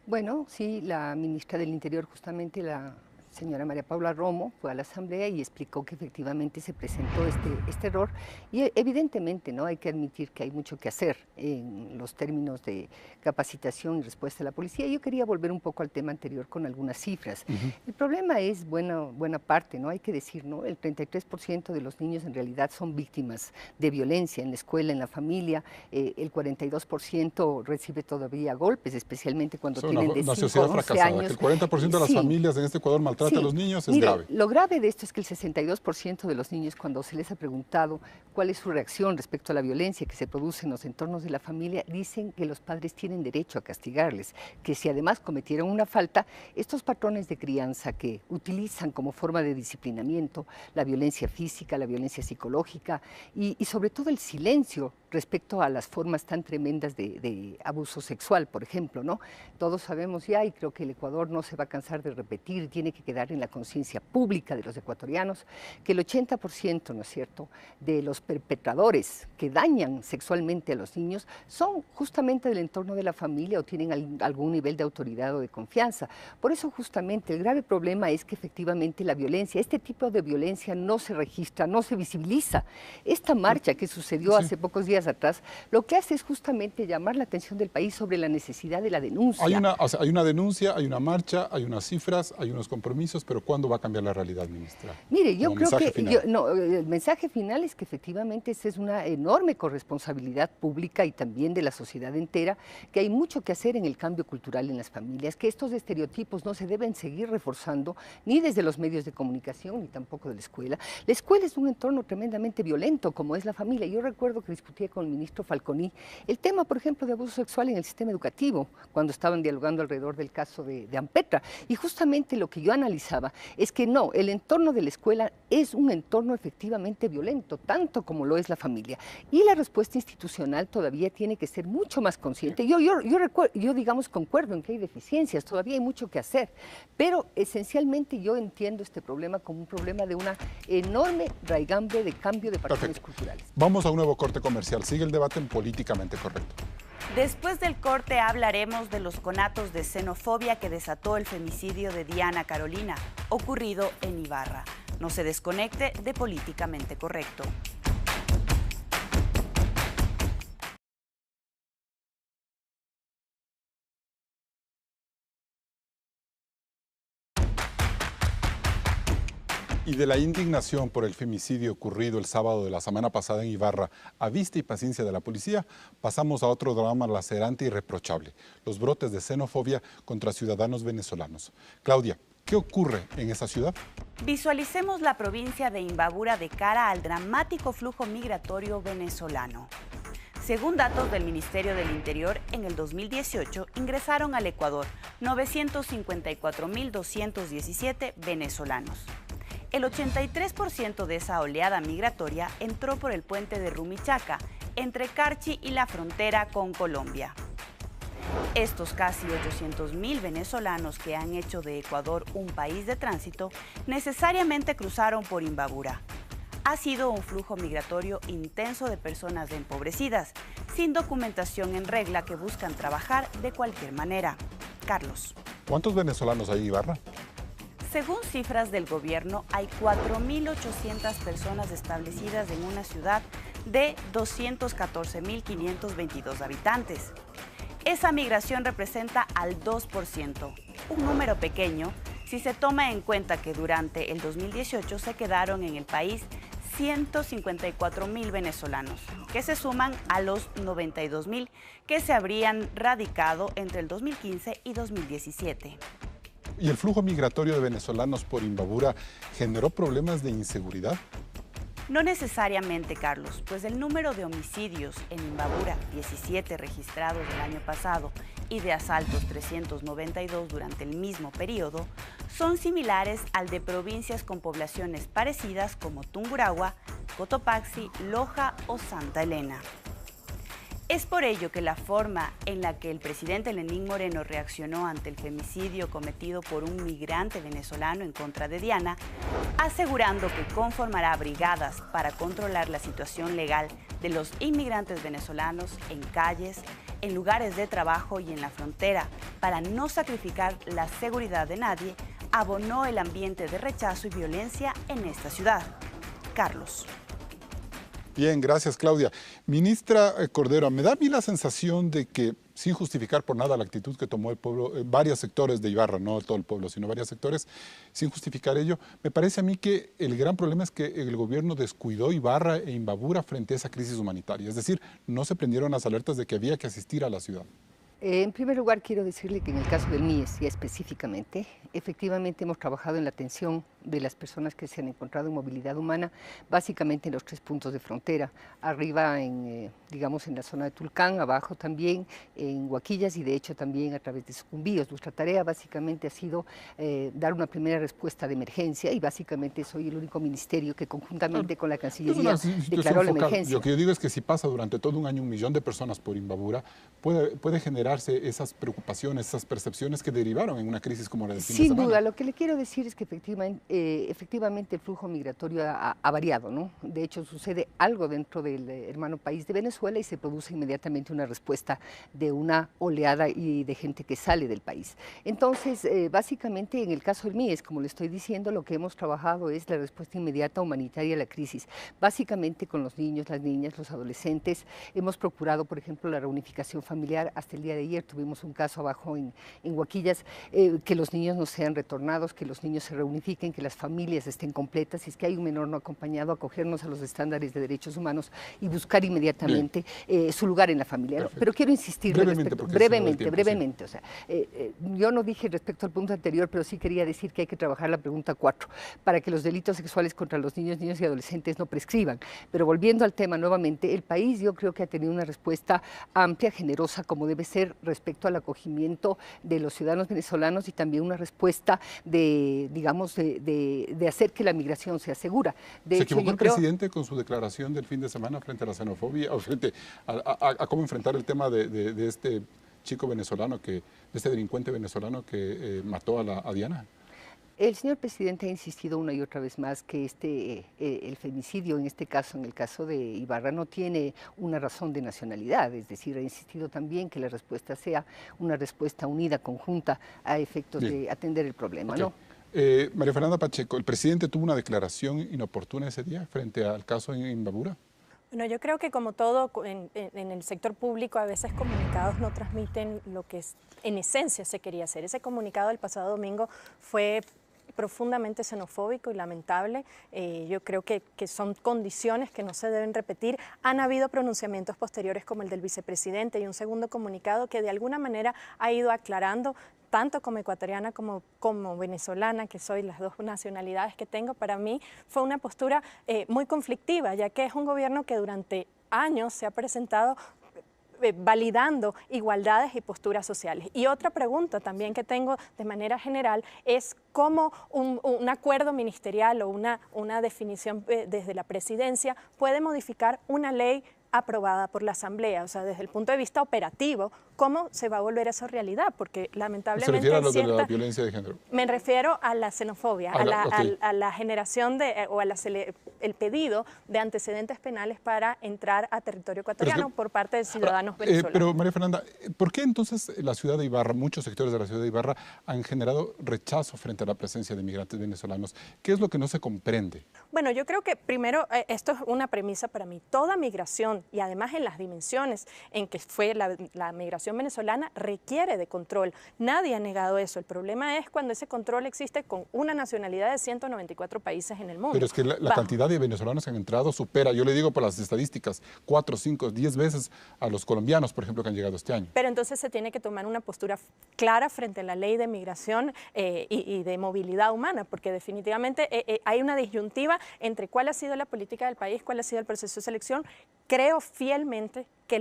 Bueno, sí, la ministra del Interior, justamente la señora María Paula Romo, fue a la Asamblea y explicó que efectivamente se presentó este error y evidentemente no hay que admitir que hay mucho que hacer en los términos de capacitación y respuesta de la policía. Yo quería volver un poco al tema anterior con algunas cifras. El problema es buena parte, ¿no? Hay que decir, ¿no? El 33% de los niños en realidad son víctimas de violencia en la escuela, en la familia, el 42% recibe todavía golpes, especialmente cuando tienen de 5 a 11 años. Que el 40% de las familias en este Ecuador maltrata a los niños es grave. Lo grave de esto es que el 62% de los niños, cuando se les ha preguntado cuál es su reacción respecto a la violencia que se produce en los entornos de la familia, dicen que los padres tienen derecho a castigarles, que si además cometieron una falta, estos patrones de crianza que utilizan como forma de disciplinamiento la violencia física, la violencia psicológica y sobre todo el silencio respecto a las formas tan tremendas de abuso sexual, por ejemplo, ¿no? Todos sabemos ya, y creo que el Ecuador no se va a cansar de repetir, tiene que quedar en la conciencia pública de los ecuatorianos, que el 80%, ¿no es cierto?, de los perpetradores que dañan sexualmente a los niños son justamente del entorno de la familia o tienen algún nivel de autoridad o de confianza. Por eso justamente el grave problema es que efectivamente la violencia, este tipo de violencia no se registra, no se visibiliza. Esta marcha que sucedió hace pocos días atrás, lo que hace es justamente llamar la atención del país sobre la necesidad de la denuncia. Hay una denuncia, hay una marcha, hay unas cifras, hay unos compromisos, pero ¿cuándo va a cambiar la realidad, ministra? Mire, yo creo que el mensaje final es que efectivamente esa es una enorme corresponsabilidad pública y también de la sociedad entera, que hay mucho que hacer en el cambio cultural en las familias, que estos estereotipos no se deben seguir reforzando ni desde los medios de comunicación ni tampoco de la escuela. La escuela es un entorno tremendamente violento como es la familia. Yo recuerdo que discutía con el ministro Falconi el tema, por ejemplo, de abuso sexual en el sistema educativo, cuando estaban dialogando alrededor del caso de Ampetra. Y justamente lo que yo analizaba es que no, el entorno de la escuela es un entorno efectivamente violento, tanto como lo es la familia. Y la respuesta institucional todavía tiene que ser mucho más consciente. Yo digamos, concuerdo en que hay deficiencias, todavía hay mucho que hacer, pero esencialmente yo entiendo este problema como un problema de una enorme raigambre de cambio de patrones culturales. Vamos a un nuevo corte comercial. Sigue el debate en Políticamente Correcto. Después del corte hablaremos de los conatos de xenofobia que desató el femicidio de Diana Carolina, ocurrido en Ibarra. No se desconecte de Políticamente Correcto. Y de la indignación por el femicidio ocurrido el sábado de la semana pasada en Ibarra, a vista y paciencia de la policía, pasamos a otro drama lacerante y reprochable, los brotes de xenofobia contra ciudadanos venezolanos. Claudia, ¿qué ocurre en esa ciudad? Visualicemos la provincia de Imbabura de cara al dramático flujo migratorio venezolano. Según datos del Ministerio del Interior, en el 2018 ingresaron al Ecuador 954.217 venezolanos. El 83% de esa oleada migratoria entró por el puente de Rumichaca, entre Carchi y la frontera con Colombia. Estos casi 800.000 venezolanos que han hecho de Ecuador un país de tránsito necesariamente cruzaron por Imbabura. Ha sido un flujo migratorio intenso de personas empobrecidas, sin documentación en regla que buscan trabajar de cualquier manera. Carlos. ¿Cuántos venezolanos hay en Ibarra? Según cifras del gobierno, hay 4.800 personas establecidas en una ciudad de 214.522 habitantes. Esa migración representa al 2%, un número pequeño si se toma en cuenta que durante el 2018 se quedaron en el país 154.000 venezolanos, que se suman a los 92.000 que se habrían radicado entre el 2015 y 2017. ¿Y el flujo migratorio de venezolanos por Imbabura generó problemas de inseguridad? No necesariamente, Carlos, pues el número de homicidios en Imbabura, 17 registrados el año pasado, y de asaltos, 392 durante el mismo periodo, son similares al de provincias con poblaciones parecidas como Tungurahua, Cotopaxi, Loja o Santa Elena. Es por ello que la forma en la que el presidente Lenín Moreno reaccionó ante el femicidio cometido por un migrante venezolano en contra de Diana, asegurando que conformará brigadas para controlar la situación legal de los inmigrantes venezolanos en calles, en lugares de trabajo y en la frontera, para no sacrificar la seguridad de nadie, abonó el ambiente de rechazo y violencia en esta ciudad. Carlos. Bien, gracias, Claudia. Ministra Cordero, me da a mí la sensación de que, sin justificar por nada la actitud que tomó el pueblo, varios sectores de Ibarra, no todo el pueblo, sino varios sectores, sin justificar ello, me parece a mí que el gran problema es que el gobierno descuidó Ibarra e Imbabura frente a esa crisis humanitaria. Es decir, no se prendieron las alertas de que había que asistir a la ciudad. En primer lugar, quiero decirle que en el caso del MIES, ya específicamente, efectivamente hemos trabajado en la atención de las personas que se han encontrado en movilidad humana, básicamente en los 3 puntos de frontera, arriba digamos en la zona de Tulcán, abajo también en Huaquillas y de hecho también a través de Sucumbíos. Nuestra tarea básicamente ha sido dar una primera respuesta de emergencia y básicamente soy el único ministerio que conjuntamente con la Cancillería declaró la emergencia. Lo que yo digo es que si pasa durante todo un año 1 millón de personas por Imbabura, puede generarse esas preocupaciones, esas percepciones que derivaron en una crisis como la del fin de semana. Sin duda, lo que le quiero decir es que efectivamente el flujo migratorio ha variado, ¿no? De hecho, sucede algo dentro del hermano país de Venezuela y se produce inmediatamente una respuesta de una oleada y de gente que sale del país. Entonces, básicamente, en el caso del MIES, como le estoy diciendo, lo que hemos trabajado es la respuesta inmediata humanitaria a la crisis. Básicamente con los niños, las niñas, los adolescentes. Hemos procurado, por ejemplo, la reunificación familiar. Hasta el día de ayer tuvimos un caso abajo en Huaquillas, que los niños no sean retornados, que los niños se reunifiquen, que las familias estén completas, si es que hay un menor no acompañado, acogernos a los estándares de derechos humanos y buscar inmediatamente su lugar en la familia. ¿No? Pero quiero insistir brevemente. O sea, yo no dije respecto al punto anterior, pero sí quería decir que hay que trabajar la pregunta 4 para que los delitos sexuales contra los niños y adolescentes no prescriban. Pero volviendo al tema nuevamente, el país yo creo que ha tenido una respuesta amplia, generosa, como debe ser respecto al acogimiento de los ciudadanos venezolanos y también una respuesta de, digamos, de hacer que la migración sea segura. ¿Se equivocó el presidente con su declaración del fin de semana frente a la xenofobia o frente a cómo enfrentar el tema de este chico venezolano, de este delincuente venezolano que mató a Diana? El señor presidente ha insistido una y otra vez más que el femicidio, en este caso, en el caso de Ibarra, no tiene una razón de nacionalidad, es decir, ha insistido también que la respuesta sea una respuesta unida, conjunta, a efectos de atender el problema. Okay. ¿No? María Fernanda Pacheco, ¿el presidente tuvo una declaración inoportuna ese día frente al caso en Imbabura? Bueno, yo creo que como todo en el sector público, a veces comunicados no transmiten lo que en esencia se quería hacer. Ese comunicado del pasado domingo fue profundamente xenofóbico y lamentable. Yo creo que son condiciones que no se deben repetir. Han habido pronunciamientos posteriores como el del vicepresidente y un segundo comunicado que de alguna manera ha ido aclarando, tanto como ecuatoriana como venezolana, que soy las dos nacionalidades que tengo. Para mí fue una postura muy conflictiva, ya que es un gobierno que durante años se ha presentado validando igualdades y posturas sociales. Y otra pregunta también que tengo de manera general es cómo un acuerdo ministerial o una definición desde la presidencia puede modificar una ley aprobada por la Asamblea, o sea, desde el punto de vista operativo, ¿cómo se va a volver eso realidad? Porque lamentablemente... ¿Se refiere a lo de la violencia de género? Me refiero a la xenofobia, a la generación el pedido de antecedentes penales para entrar a territorio ecuatoriano por parte de ciudadanos venezolanos. Pero María Fernanda, ¿por qué entonces la ciudad de Ibarra, muchos sectores de la ciudad de Ibarra han generado rechazo frente a la presencia de migrantes venezolanos? ¿Qué es lo que no se comprende? Bueno, yo creo que primero, esto es una premisa para mí, toda migración y además en las dimensiones en que fue la migración venezolana requiere de control. Nadie ha negado eso. El problema es cuando ese control existe con una nacionalidad de 194 países en el mundo. Pero es que la cantidad de venezolanos que han entrado supera, yo le digo por las estadísticas, 4, 5, 10 veces a los colombianos, por ejemplo, que han llegado este año. Pero entonces se tiene que tomar una postura clara frente a la ley de migración y de movilidad humana, porque definitivamente hay una disyuntiva entre cuál ha sido la política del país, cuál ha sido el proceso de selección. Creo fielmente que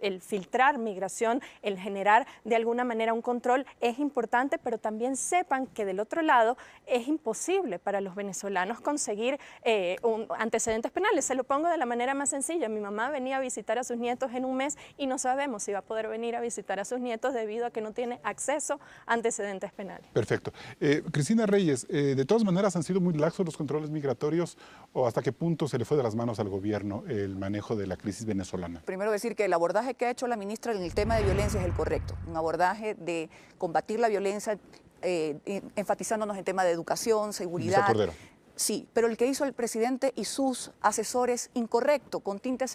el filtrar migración, el generar de alguna manera un control es importante, pero también sepan que del otro lado es imposible para los venezolanos conseguir antecedentes penales. Se lo pongo de la manera más sencilla. Mi mamá venía a visitar a sus nietos en un mes y no sabemos si va a poder venir a visitar a sus nietos debido a que no tiene acceso a antecedentes penales. Perfecto. Cristina Reyes, de todas maneras han sido muy laxos los controles migratorios, ¿o hasta qué punto se le fue de las manos al gobierno el manejo de de la crisis venezolana? Primero decir que el abordaje que ha hecho la ministra en el tema de violencia es el correcto, un abordaje de combatir la violencia, enfatizándonos en tema de educación, seguridad. Sí, pero el que hizo el presidente y sus asesores incorrecto, con tintes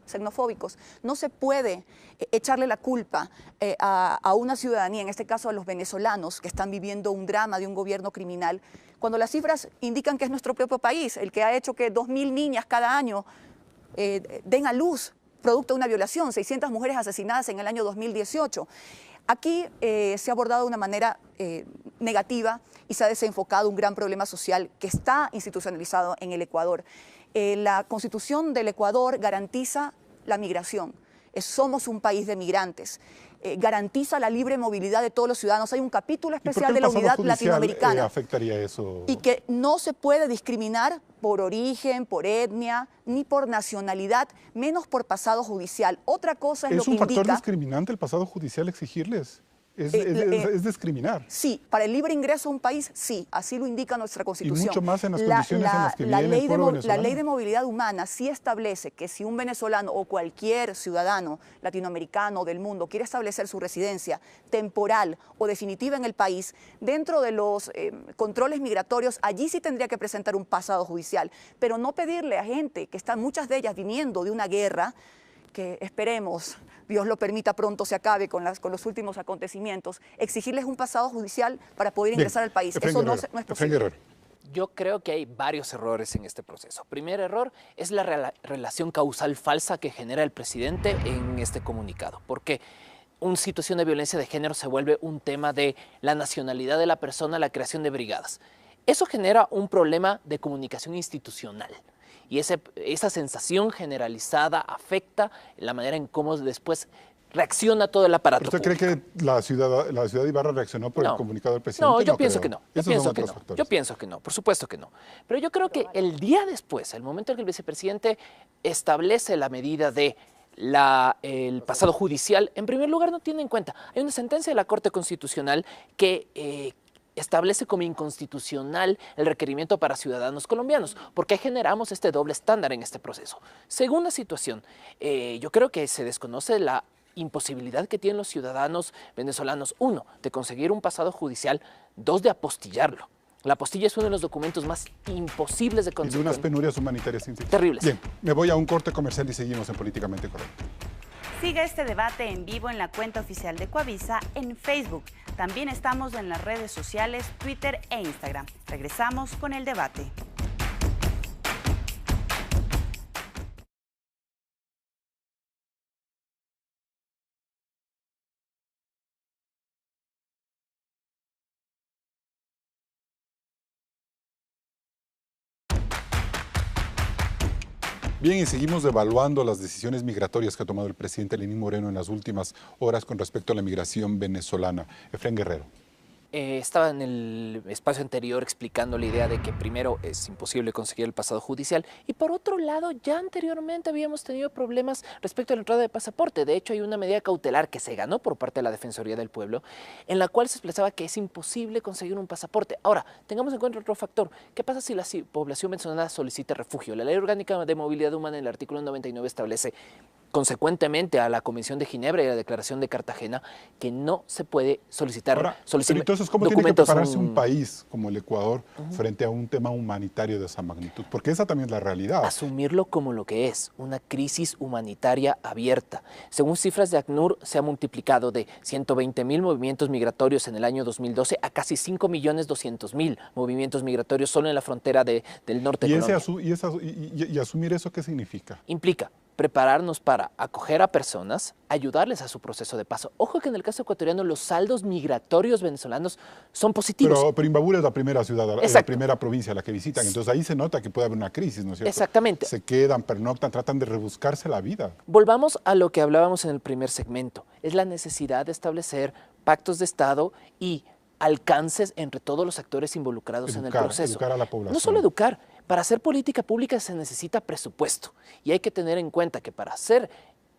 xenofóbicos. No se puede echarle la culpa a una ciudadanía, en este caso a los venezolanos, que están viviendo un drama de un gobierno criminal, cuando las cifras indican que es nuestro propio país, el que ha hecho que 2.000 niñas cada año den a luz producto de una violación, 600 mujeres asesinadas en el año 2018. Aquí se ha abordado de una manera negativa y se ha desenfocado un gran problema social que está institucionalizado en el Ecuador. La Constitución del Ecuador garantiza la migración. Somos un país de migrantes. Garantiza la libre movilidad de todos los ciudadanos. Hay un capítulo especial de la unidad latinoamericana. ¿Afectaría eso? Y que no se puede discriminar por origen, por etnia, ni por nacionalidad, menos por pasado judicial. Otra cosa es lo que indica... ¿Es un factor discriminante el pasado judicial exigirles? Es discriminar. Sí, para el libre ingreso a un país, sí, así lo indica nuestra Constitución. Y mucho más en las condiciones en las que vive el pueblo venezolano. La ley de movilidad humana sí establece que si un venezolano o cualquier ciudadano latinoamericano del mundo quiere establecer su residencia temporal o definitiva en el país, dentro de los controles migratorios, allí sí tendría que presentar un pasado judicial, pero no pedirle a gente que están muchas de ellas viniendo de una guerra, que esperemos, Dios lo permita, pronto se acabe con los últimos acontecimientos, exigirles un pasado judicial para poder ingresar al país. Eso no es posible. Yo creo que hay varios errores en este proceso. Primer error es la relación causal falsa que genera el presidente en este comunicado, porque una situación de violencia de género se vuelve un tema de la nacionalidad de la persona, la creación de brigadas. Eso genera un problema de comunicación institucional. Y esa sensación generalizada afecta la manera en cómo después reacciona todo el aparato público. ¿Usted cree que la ciudad de Ibarra reaccionó por el comunicado del presidente? No, yo pienso que no. Yo pienso que no, por supuesto que no. Pero yo creo que el día después, el momento en que el vicepresidente establece la medida de el pasado judicial, en primer lugar no tiene en cuenta. Hay una sentencia de la Corte Constitucional que establece como inconstitucional el requerimiento para ciudadanos colombianos. ¿Por qué generamos este doble estándar en este proceso? Segunda situación, yo creo que se desconoce la imposibilidad que tienen los ciudadanos venezolanos, 1, de conseguir un pasado judicial, 2, de apostillarlo. La apostilla es uno de los documentos más imposibles de conseguir. Y de unas penurias humanitarias terribles. Bien, me voy a un corte comercial y seguimos en Políticamente Correcto. Siga este debate en vivo en la cuenta oficial de Coavisa en Facebook. También estamos en las redes sociales, Twitter e Instagram. Regresamos con el debate. Bien, y seguimos evaluando las decisiones migratorias que ha tomado el presidente Lenín Moreno en las últimas horas con respecto a la migración venezolana. Efraín Guerrero. Estaba en el espacio anterior explicando la idea de que primero es imposible conseguir el pasado judicial y por otro lado ya anteriormente habíamos tenido problemas respecto a la entrada de pasaporte. De hecho hay una medida cautelar que se ganó por parte de la Defensoría del Pueblo en la cual se expresaba que es imposible conseguir un pasaporte. Ahora, tengamos en cuenta otro factor. ¿Qué pasa si la población venezolana solicita refugio? La Ley Orgánica de Movilidad Humana en el artículo 99 establece consecuentemente a la Convención de Ginebra y a la Declaración de Cartagena, que no se puede solicitar. Ahora, entonces, ¿cómo tiene que prepararse un país como el Ecuador frente a un tema humanitario de esa magnitud? Porque esa también es la realidad. Asumirlo como lo que es, una crisis humanitaria abierta. Según cifras de ACNUR, se ha multiplicado de 120.000 movimientos migratorios en el año 2012 a casi 5.200.000 movimientos migratorios solo en la frontera del norte de Colombia. ¿Y asumir eso qué significa? Implica prepararnos para acoger a personas, ayudarles a su proceso de paso. Ojo que en el caso ecuatoriano los saldos migratorios venezolanos son positivos. Pero Imbabura es la primera ciudad, la primera provincia a la que visitan, entonces ahí se nota que puede haber una crisis, ¿no es cierto? Exactamente. Se quedan, pernoctan, tratan de rebuscarse la vida. Volvamos a lo que hablábamos en el primer segmento, es la necesidad de establecer pactos de Estado y alcances entre todos los actores involucrados en el proceso. Educar a la población. No solo educar, para hacer política pública se necesita presupuesto y hay que tener en cuenta que para hacer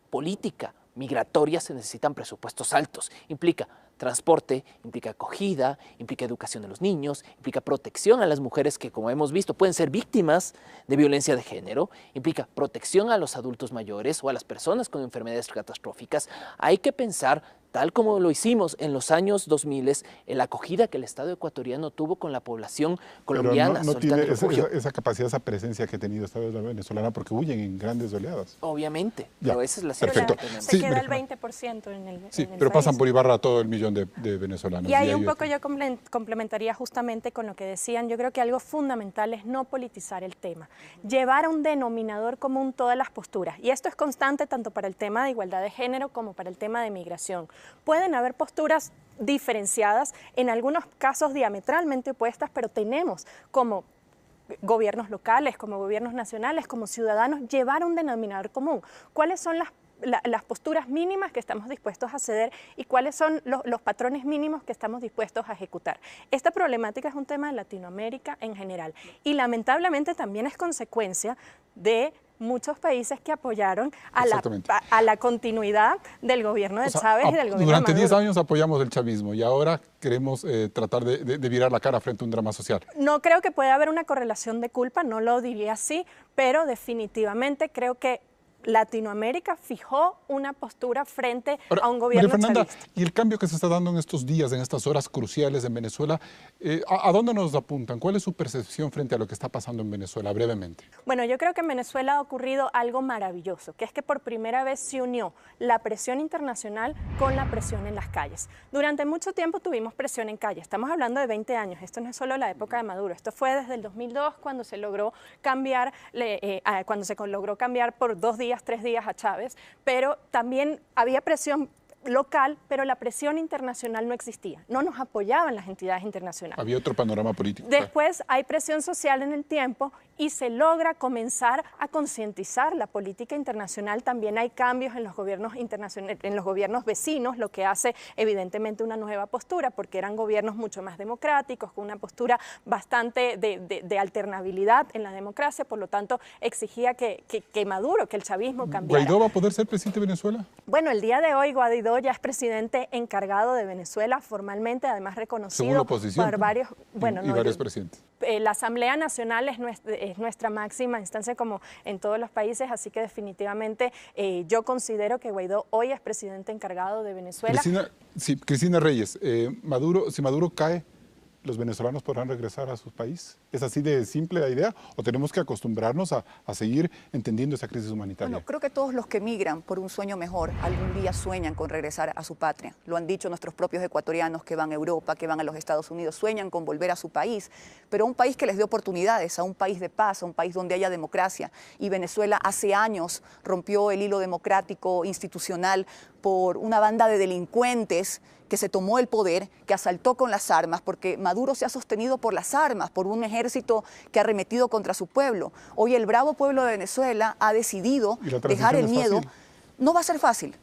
política migratorias se necesitan presupuestos altos. Implica transporte, implica acogida, implica educación de los niños, implica protección a las mujeres que, como hemos visto, pueden ser víctimas de violencia de género, implica protección a los adultos mayores o a las personas con enfermedades catastróficas. Hay que pensar, tal como lo hicimos en los años 2000, en la acogida que el Estado ecuatoriano tuvo con la población colombiana. Pero no tiene esa capacidad, esa presencia que ha tenido el Estado venezolano, porque huyen en grandes oleadas. Obviamente, ya, pero esa es la situación perfecto. que tenemos. Se queda el 20% en el Sí, en el pero país. pasan por Ibarra todo el millón de venezolanos. Y ahí un poco yo complementaría justamente con lo que decían. Yo creo que algo fundamental es no politizar el tema, llevar a un denominador común todas las posturas. Y esto es constante tanto para el tema de igualdad de género como para el tema de migración. Pueden haber posturas diferenciadas, en algunos casos diametralmente opuestas, pero tenemos como gobiernos locales, como gobiernos nacionales, como ciudadanos, llevar un denominador común. ¿Cuáles son las posturas mínimas que estamos dispuestos a ceder y cuáles son los patrones mínimos que estamos dispuestos a ejecutar? Esta problemática es un tema de Latinoamérica en general y lamentablemente también es consecuencia de muchos países que apoyaron a la continuidad del gobierno de Chávez y del gobierno de Maduro. Durante 10 años apoyamos el chavismo y ahora queremos tratar de virar la cara frente a un drama social. No creo que pueda haber una correlación de culpa, no lo diría así, pero definitivamente creo que Latinoamérica fijó una postura frente a un gobierno María Fernanda, chavista. y el cambio que se está dando en estos días, en estas horas cruciales en Venezuela, ¿a dónde nos apuntan? ¿Cuál es su percepción frente a lo que está pasando en Venezuela, brevemente? Bueno, yo creo que en Venezuela ha ocurrido algo maravilloso, que es que por primera vez se unió la presión internacional con la presión en las calles. Durante mucho tiempo tuvimos presión en calle, estamos hablando de 20 años, esto no es solo la época de Maduro, esto fue desde el 2002 cuando se logró cambiar, logró cambiar por 2 días, 3 días a Chávez, pero también había presión local, pero la presión internacional no existía, no nos apoyaban las entidades internacionales. Había otro panorama político. Después hay presión social en el tiempo y se logra comenzar a concientizar la política internacional. También hay cambios en los gobiernos internacionales, en los gobiernos vecinos, lo que hace evidentemente una nueva postura, porque eran gobiernos mucho más democráticos, con una postura bastante de alternabilidad en la democracia, por lo tanto exigía que Maduro, que el chavismo cambiara. ¿Guaidó va a poder ser presidente de Venezuela? Bueno, el día de hoy Guaidó ya es presidente encargado de Venezuela, formalmente, además reconocido según la oposición, por varios, varios presidentes. La Asamblea Nacional es nuestra máxima instancia como en todos los países, así que definitivamente yo considero que Guaidó hoy es presidente encargado de Venezuela. Cristina Reyes, si Maduro cae, ¿los venezolanos podrán regresar a su país? ¿Es así de simple la idea o tenemos que acostumbrarnos a seguir entendiendo esa crisis humanitaria? Bueno, creo que todos los que migran por un sueño mejor algún día sueñan con regresar a su patria. Lo han dicho nuestros propios ecuatorianos que van a Europa, que van a los Estados Unidos, sueñan con volver a su país, pero a un país que les dé oportunidades, a un país de paz, a un país donde haya democracia. Y Venezuela hace años rompió el hilo democrático institucional por una banda de delincuentes que se tomó el poder, que asaltó con las armas, porque Maduro se ha sostenido por las armas, por un ejército que ha arremetido contra su pueblo. Hoy el bravo pueblo de Venezuela ha decidido dejar el miedo. No va a ser fácil.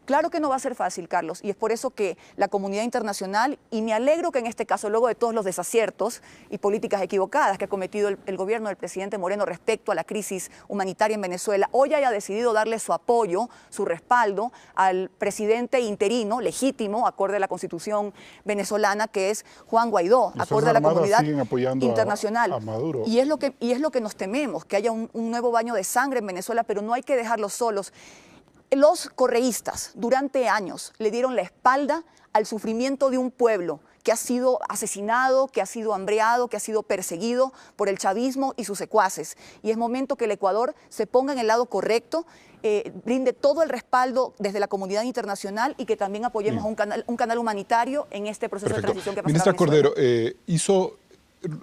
Claro que no va a ser fácil, Carlos, y es por eso que la comunidad internacional, y me alegro que en este caso, luego de todos los desaciertos y políticas equivocadas que ha cometido el gobierno del presidente Moreno respecto a la crisis humanitaria en Venezuela, hoy haya decidido darle su apoyo, su respaldo al presidente interino, legítimo, acorde a la Constitución venezolana, que es Juan Guaidó, acorde a la comunidad internacional. A Maduro. Y es lo que nos tememos, que haya un nuevo baño de sangre en Venezuela, pero no hay que dejarlos solos. Los correístas durante años le dieron la espalda al sufrimiento de un pueblo que ha sido asesinado, que ha sido hambreado, que ha sido perseguido por el chavismo y sus secuaces. Y es momento que el Ecuador se ponga en el lado correcto, brinde todo el respaldo desde la comunidad internacional y que también apoyemos a un canal humanitario en este proceso de transición que pasa. Ministra Cordero,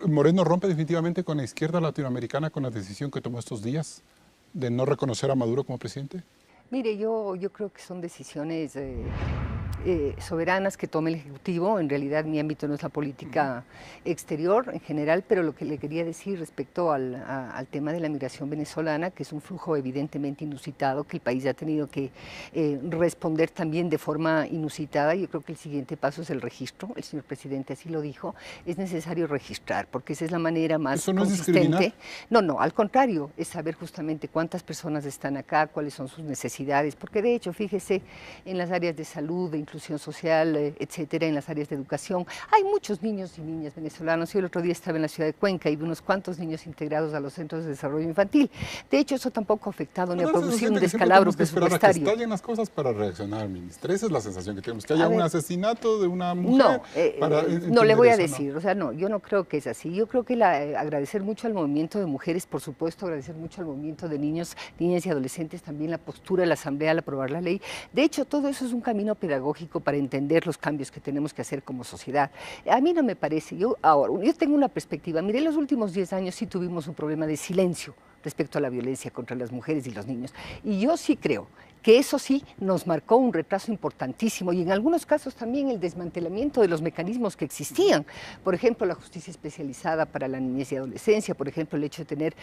¿Moreno rompe definitivamente con la izquierda latinoamericana con la decisión que tomó estos días de no reconocer a Maduro como presidente? Mire, yo creo que son decisiones soberanas que tome el Ejecutivo. En realidad mi ámbito no es la política exterior en general, pero lo que le quería decir respecto al tema de la migración venezolana, que es un flujo evidentemente inusitado, que el país ha tenido que responder también de forma inusitada. Yo creo que el siguiente paso es el registro. El señor presidente así lo dijo. Es necesario registrar, porque esa es la manera más ¿Eso no consistente. es discriminar? No, al contrario, es saber justamente cuántas personas están acá, cuáles son sus necesidades, porque de hecho, fíjese, en las áreas de salud, de inclusión social, etcétera, en las áreas de educación, hay muchos niños y niñas venezolanos. Yo el otro día estaba en la ciudad de Cuenca y vi unos cuantos niños integrados a los centros de desarrollo infantil. De hecho, eso tampoco ha afectado ni ha producido un descalabro presupuestario. Que estallen las cosas para reaccionar, ministra. Esa es la sensación que tenemos, que haya un asesinato de una mujer. No le voy a decir, o sea, no, yo no creo que es así. Yo creo que agradecer mucho al movimiento de mujeres, por supuesto, agradecer mucho al movimiento de niños, niñas y adolescentes, también la postura de la Asamblea al aprobar la ley. De hecho, todo eso es un camino pedagógico para entender los cambios que tenemos que hacer como sociedad. A mí no me parece, yo tengo una perspectiva. Mire, en los últimos 10 años sí tuvimos un problema de silencio respecto a la violencia contra las mujeres y los niños. Y yo sí creo que eso sí nos marcó un retraso importantísimo y en algunos casos también el desmantelamiento de los mecanismos que existían. Por ejemplo, la justicia especializada para la niñez y adolescencia, por ejemplo, el hecho de tener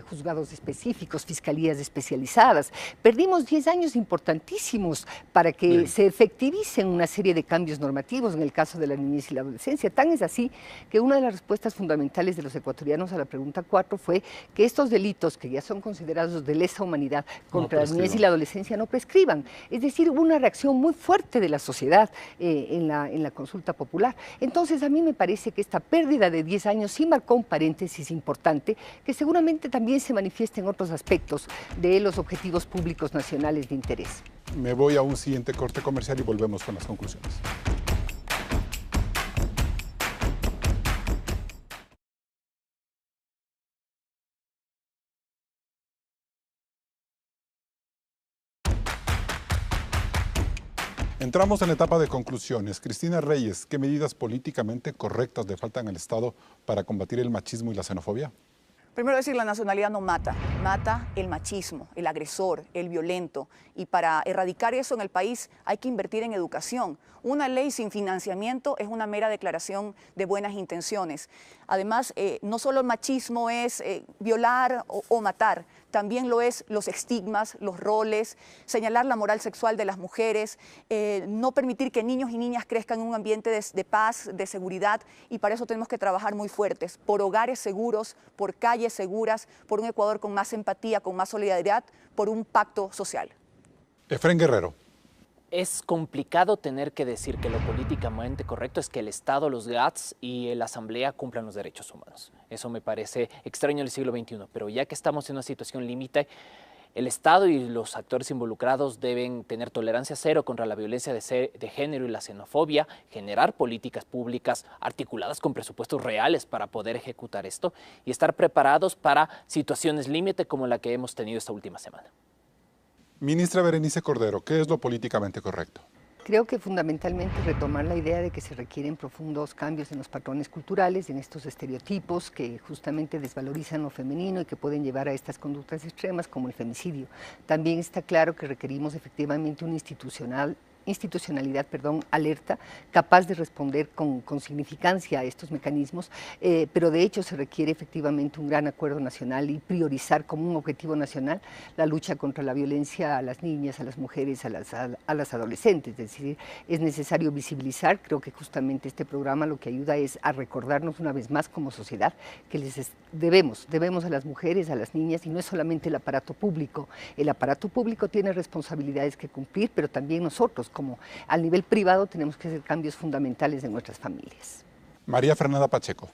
juzgados específicos, fiscalías especializadas. Perdimos 10 años importantísimos para que se efectivicen una serie de cambios normativos en el caso de la niñez y la adolescencia. Tan es así que una de las respuestas fundamentales de los ecuatorianos a la pregunta 4 fue que estos delitos que ya son considerados de lesa humanidad contra la niñez y la adolescencia no prescriban. Es decir, hubo una reacción muy fuerte de la sociedad en la consulta popular. Entonces, a mí me parece que esta pérdida de 10 años sí marcó un paréntesis importante que seguramente también se manifiesta en otros aspectos de los objetivos públicos nacionales de interés. Me voy a un siguiente corte comercial y volvemos con las conclusiones. Entramos en la etapa de conclusiones. Cristina Reyes, ¿qué medidas políticamente correctas le faltan al Estado para combatir el machismo y la xenofobia? Primero decir, la nacionalidad no mata, mata el machismo, el agresor, el violento. Y para erradicar eso en el país hay que invertir en educación. Una ley sin financiamiento es una mera declaración de buenas intenciones. Además, no solo el machismo es violar o matar, también lo es los estigmas, los roles, señalar la moral sexual de las mujeres, no permitir que niños y niñas crezcan en un ambiente de paz, de seguridad, y para eso tenemos que trabajar muy fuertes, por hogares seguros, por calles seguras, por un Ecuador con más empatía, con más solidaridad, por un pacto social. Efrén Guerrero. Es complicado tener que decir que lo políticamente correcto es que el Estado, los GATS y la Asamblea cumplan los derechos humanos. Eso me parece extraño en el siglo XXI, pero ya que estamos en una situación límite, el Estado y los actores involucrados deben tener tolerancia cero contra la violencia de género y la xenofobia, generar políticas públicas articuladas con presupuestos reales para poder ejecutar esto y estar preparados para situaciones límite como la que hemos tenido esta última semana. Ministra Berenice Cordero, ¿qué es lo políticamente correcto? Creo que fundamentalmente retomar la idea de que se requieren profundos cambios en los patrones culturales, en estos estereotipos que justamente desvalorizan lo femenino y que pueden llevar a estas conductas extremas como el femicidio. También está claro que requerimos efectivamente una institucionalidad alerta, capaz de responder con significancia a estos mecanismos, pero de hecho se requiere efectivamente un gran acuerdo nacional y priorizar como un objetivo nacional la lucha contra la violencia a las niñas, a las mujeres, a las adolescentes. Es decir, es necesario visibilizar. Creo que justamente este programa lo que ayuda es a recordarnos una vez más como sociedad que debemos a las mujeres, a las niñas, y no es solamente el aparato público. El aparato público tiene responsabilidades que cumplir, pero también nosotros, como al nivel privado, tenemos que hacer cambios fundamentales en nuestras familias. María Fernanda Pacheco.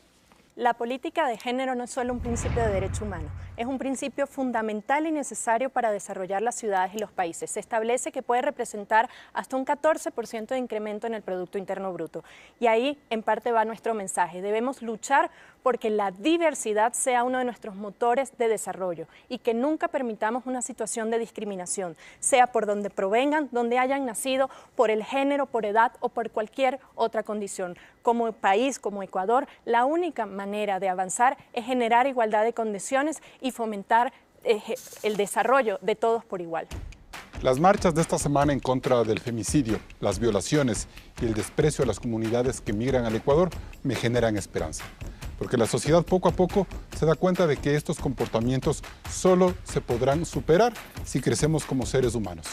La política de género no es solo un principio de derecho humano, es un principio fundamental y necesario para desarrollar las ciudades y los países. Se establece que puede representar hasta un 14% de incremento en el Producto Interno Bruto. Y ahí, en parte, va nuestro mensaje. Debemos luchar porque la diversidad sea uno de nuestros motores de desarrollo y que nunca permitamos una situación de discriminación, sea por donde provengan, donde hayan nacido, por el género, por edad o por cualquier otra condición. Como país, como Ecuador, la única manera de avanzar es generar igualdad de condiciones y fomentar el desarrollo de todos por igual. Las marchas de esta semana en contra del femicidio, las violaciones y el desprecio a las comunidades que migran al Ecuador me generan esperanza. Porque la sociedad poco a poco se da cuenta de que estos comportamientos solo se podrán superar si crecemos como seres humanos.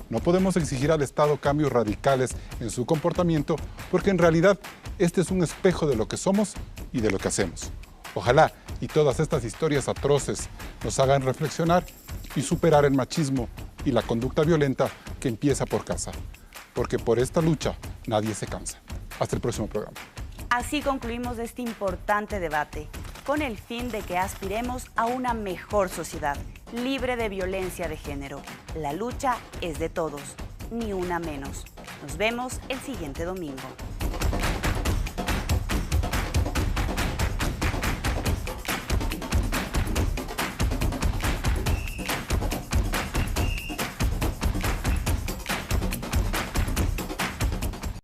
No podemos exigir al Estado cambios radicales en su comportamiento porque en realidad este es un espejo de lo que somos y de lo que hacemos. Ojalá y todas estas historias atroces nos hagan reflexionar y superar el machismo y la conducta violenta que empieza por casa. Porque por esta lucha nadie se cansa. Hasta el próximo programa. Así concluimos este importante debate, con el fin de que aspiremos a una mejor sociedad, libre de violencia de género. La lucha es de todos, ni una menos. Nos vemos el siguiente domingo.